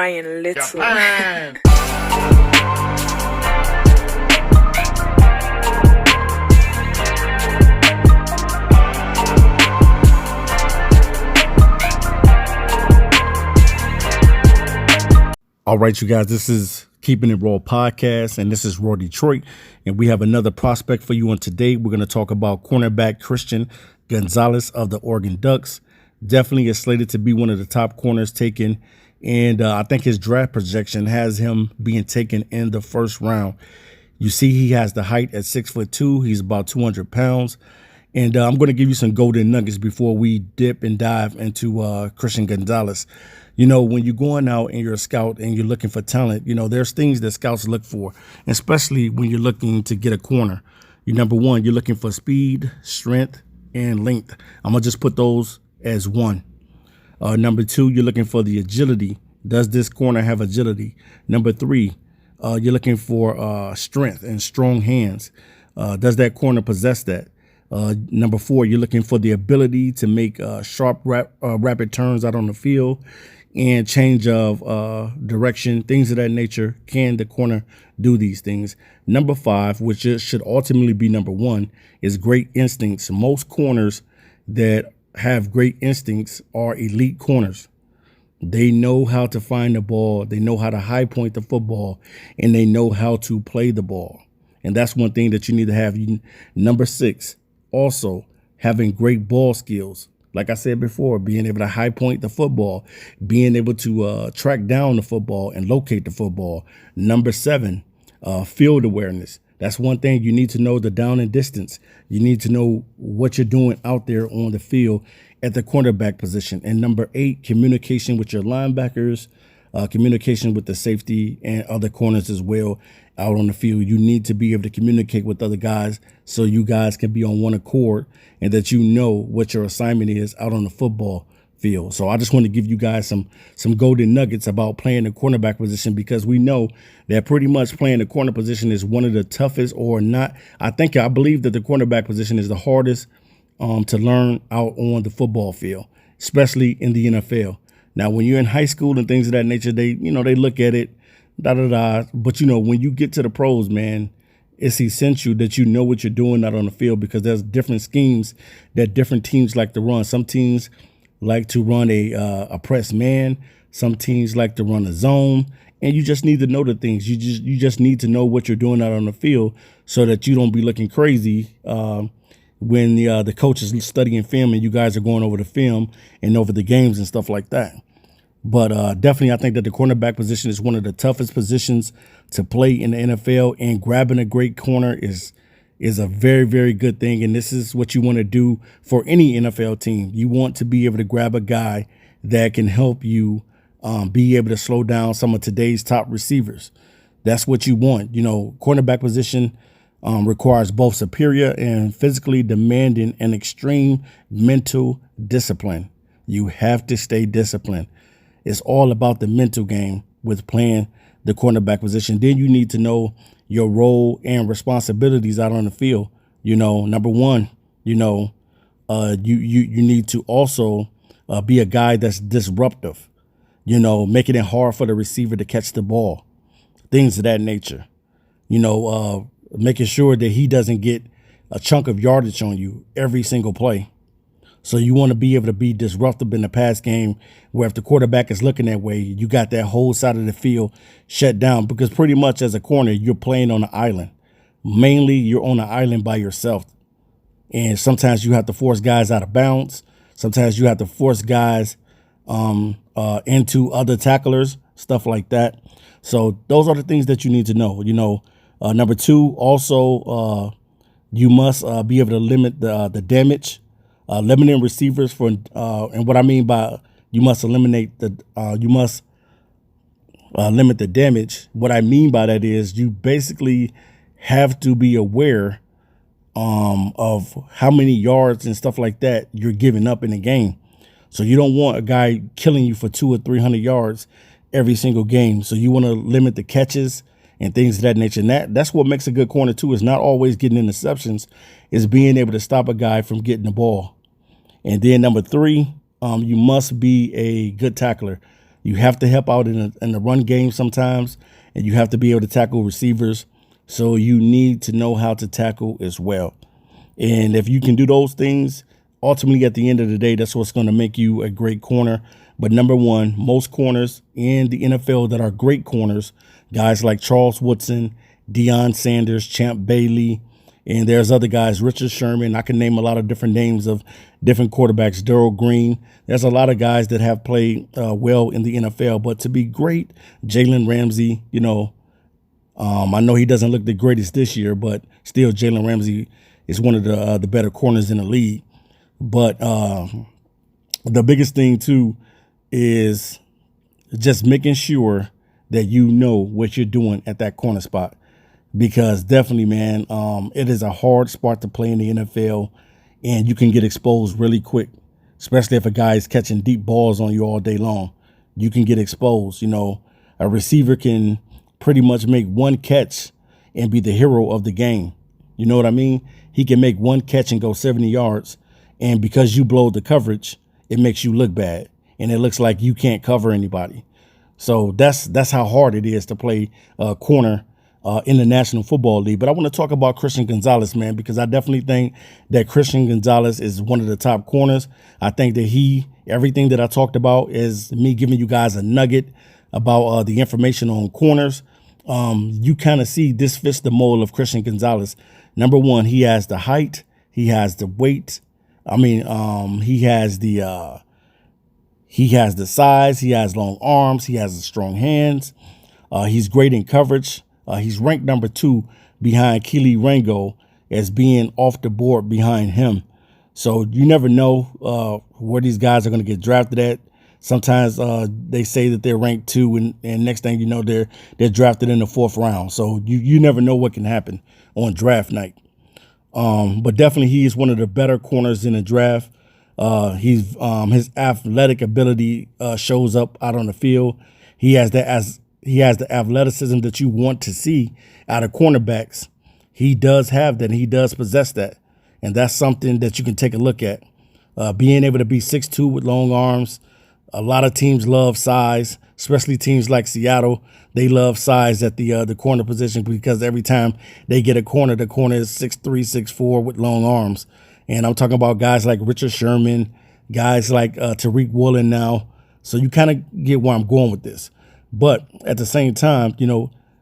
crying little. Japan. All right, you guys, this is Keeping It Raw podcast, and this is Raw Detroit, and we have another prospect for you on today. We're going to talk about cornerback Christian Gonzalez of the Oregon Ducks. Definitely is slated to be one of the top corners taken, and I think his draft projection has him being taken in the first round. You see, he has the height at 6'2". He's about 200 pounds. And I'm going to give you some golden nuggets before we dip and dive into Christian Gonzalez. You know, when you're going out and you're a scout and you're looking for talent, you know, there's things that scouts look for, especially when you're looking to get a corner. Number one, you're looking for speed, strength, and length. I'm going to just put those as one. Number two, you're looking for the agility. Does this corner have agility? Number three, you're looking for strength and strong hands. Does that corner possess that? Number four, you're looking for the ability to make sharp, rapid turns out on the field and change of direction, things of that nature. Can the corner do these things? Number five, which should ultimately be number one, is great instincts. Most corners that have great instincts are elite corners. They know how to find the ball. They know how to high point the football, and they know how to play the ball. And that's one thing that you need to have. Number six, also having great ball skills. Like I said before, being able to high point the football, being able to track down the football and locate the football. Number seven, field awareness. That's one thing you need to know, the down and distance. You need to know what you're doing out there on the field at the cornerback position. And number eight, communication with your linebackers, communication with the safety and other corners as well out on the field. You need to be able to communicate with other guys so you guys can be on one accord and that you know what your assignment is out on the football field. So I just want to give you guys some golden nuggets about playing the cornerback position, because we know that pretty much playing the corner position is one of the toughest, or not. I believe that the cornerback position is the hardest to learn out on the football field, especially in the NFL. Now, when you're in high school and things of that nature, they look at it, But, when you get to the pros, man, it's essential that you know what you're doing out on the field, because there's different schemes that different teams like to run. Some teams like to run a press man. Some teams like to run a zone. And you just need to know the things. You just need to know what you're doing out on the field so that you don't be looking crazy when the coach is studying film and you guys are going over the film and over the games and stuff like that. But definitely, I think that the cornerback position is one of the toughest positions to play in the NFL, and grabbing a great corner is a very, very good thing. And this is what you want to do for any NFL team. You want to be able to grab a guy that can help you be able to slow down some of today's top receivers. That's what you want. Cornerback position requires both superior and physically demanding and extreme mental discipline. You have to stay disciplined. It's all about the mental game with playing the cornerback position. Then you need to know your role and responsibilities out on the field. Number one, you need to also be a guy that's disruptive, making it hard for the receiver to catch the ball, things of that nature, making sure that he doesn't get a chunk of yardage on you every single play. So you want to be able to be disruptive in the pass game, where if the quarterback is looking that way, you got that whole side of the field shut down, because pretty much as a corner, you're playing on an island. Mainly, you're on an island by yourself. And sometimes you have to force guys out of bounds. Sometimes you have to force guys into other tacklers, stuff like that. So those are the things that you need to know. Number two, also, you must be able to limit the damage. Limiting receivers for, and what I mean by you must limit the damage. What I mean by that is you basically have to be aware of how many yards and stuff like that you're giving up in the game. So you don't want a guy killing you for 200 or 300 yards every single game. So you want to limit the catches and things of that nature. And that's what makes a good corner too, is not always getting interceptions, is being able to stop a guy from getting the ball. And then number three, you must be a good tackler. You have to help out in the run game sometimes, and you have to be able to tackle receivers. So you need to know how to tackle as well. And if you can do those things, ultimately at the end of the day, that's what's going to make you a great corner. But number one, most corners in the NFL that are great corners, guys like Charles Woodson, Deion Sanders, Champ Bailey, and there's other guys, Richard Sherman. I can name a lot of different names of different quarterbacks, Darrell Green. There's a lot of guys that have played well in the NFL. But to be great, Jalen Ramsey, I know he doesn't look the greatest this year, but still Jalen Ramsey is one of the better corners in the league. But the biggest thing, too, is just making sure that you know what you're doing at that corner spot. Because definitely, man, it is a hard spot to play in the NFL, and you can get exposed really quick, especially if a guy is catching deep balls on you all day long. You can get exposed. A receiver can pretty much make one catch and be the hero of the game. You know what I mean? He can make one catch and go 70 yards, and because you blow the coverage, it makes you look bad, and it looks like you can't cover anybody. So that's how hard it is to play corner in the National Football League. But I want to talk about Christian Gonzalez, man, because I definitely think that Christian Gonzalez is one of the top corners. I think that everything that I talked about is me giving you guys a nugget about the information on corners. You kind of see this fits the mold of Christian Gonzalez. Number one, he has the height, he has the weight. He has the size, he has long arms, he has strong hands. He's great in coverage. He's ranked number 2 behind Keely Rango as being off the board behind him. So you never know where these guys are going to get drafted at. Sometimes they say that they're ranked 2, and next thing you know, they're drafted in the 4th round. So you never know what can happen on draft night. But definitely he is one of the better corners in the draft. His athletic ability shows up out on the field. He has the athleticism that you want to see out of cornerbacks. He does have that. And he does possess that. And that's something that you can take a look at. Being able to be 6'2" with long arms. A lot of teams love size, especially teams like Seattle. They love size at the corner position because every time they get a corner, the corner is 6'3", 6'4" with long arms. And I'm talking about guys like Richard Sherman, guys like Tariq Woolen now. So you kind of get where I'm going with this. But at the same time,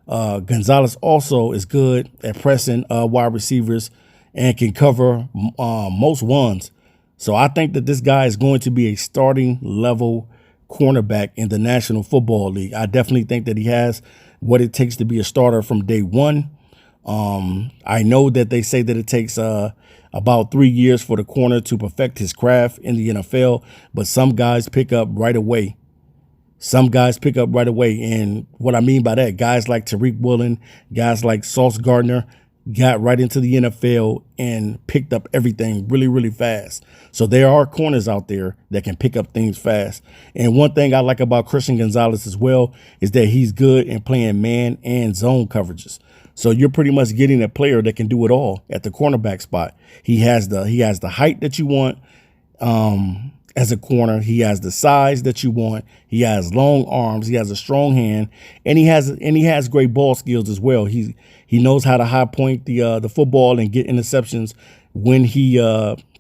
Gonzalez also is good at pressing wide receivers and can cover most ones. So I think that this guy is going to be a starting level cornerback in the National Football League. I definitely think that he has what it takes to be a starter from day one. I know that they say that it takes about 3 years for the corner to perfect his craft in the NFL, but some guys pick up right away. And what I mean by that, guys like Tariq Woolen, guys like Sauce Gardner got right into the NFL and picked up everything really, really fast. So there are corners out there that can pick up things fast. And one thing I like about Christian Gonzalez as well is that he's good in playing man and zone coverages. So you're pretty much getting a player that can do it all at the cornerback spot. He has the height that you want. As a corner, he has the size that you want. He has long arms. He has a strong hand, and he has great ball skills as well. He knows how to high point the football and get interceptions when he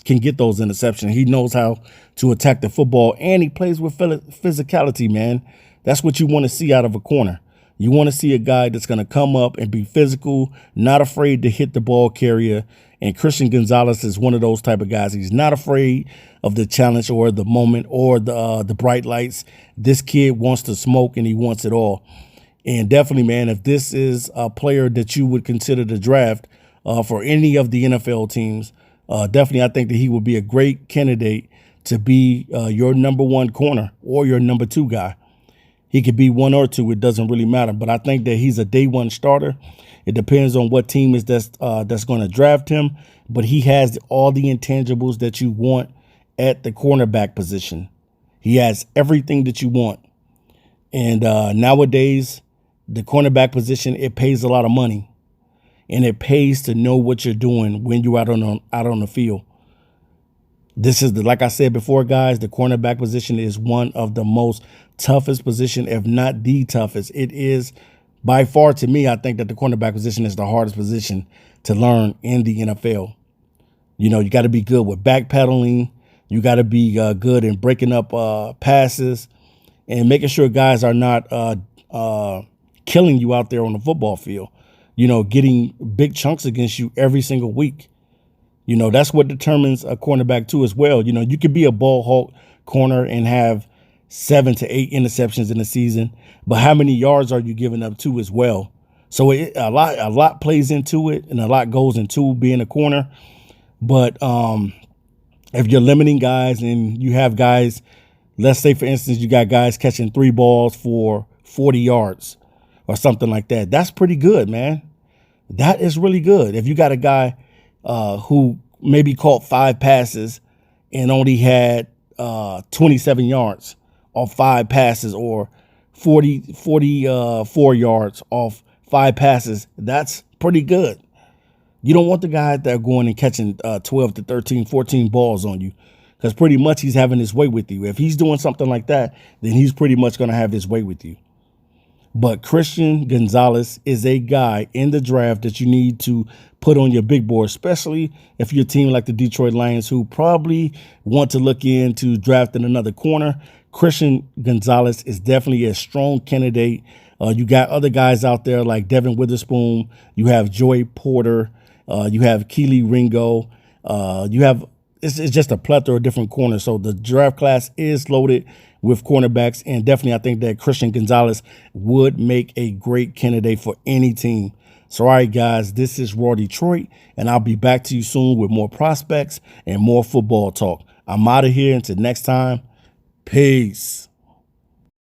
can get those interceptions. He knows how to attack the football, and he plays with physicality, man. That's what you want to see out of a corner. You want to see a guy that's going to come up and be physical, not afraid to hit the ball carrier. And Christian Gonzalez is one of those type of guys. He's not afraid of the challenge or the moment or the bright lights. This kid wants to smoke, and he wants it all. And definitely, man, if this is a player that you would consider to draft for any of the NFL teams, definitely I think that he would be a great candidate to be your number 1 corner or your number 2 guy. He could be 1 or 2. It doesn't really matter. But I think that he's a day 1 starter. It depends on what team is that's going to draft him. But he has all the intangibles that you want at the cornerback position. He has everything that you want. And nowadays, the cornerback position, it pays a lot of money. And it pays to know what you're doing when you're out on the field. This is like I said before, guys, the cornerback position is one of the most toughest position, if not the toughest. It is by far, to me, I think that the cornerback position is the hardest position to learn in the NFL. You know, you got to be good with backpedaling. You got to be good in breaking up passes and making sure guys are not killing you out there on the football field. You know, getting big chunks against you every single week. You know, that's what determines a cornerback too as well. You know, you could be a ball hawk corner and have 7 to 8 interceptions in the season, but how many yards are you giving up too as well? So a lot plays into it, and a lot goes into being a corner. But if you're limiting guys and you have guys, let's say for instance, you got guys catching 3 balls for 40 yards or something like that. That's pretty good, man. That is really good. If you got a guy who maybe caught 5 passes and only had 27 yards off 5 passes, or 44 yards off 5 passes, that's pretty good. You don't want the guy that are going and catching 12 to 13, 14 balls on you, because pretty much he's having his way with you. If he's doing something like that, then he's pretty much going to have his way with you. But Christian Gonzalez is a guy in the draft that you need to put on your big board, especially if you're a team like the Detroit Lions, who probably want to look into drafting another corner. Christian Gonzalez is definitely a strong candidate. You got other guys out there like Devin Witherspoon. You have Joey Porter. You have Keely Ringo. It's just a plethora of different corners. So the draft class is loaded with cornerbacks, and definitely I think that Christian Gonzalez would make a great candidate for any team. So, all right, guys, this is Raw Detroit, and I'll be back to you soon with more prospects and more football talk. I'm out of here. Until next time, peace.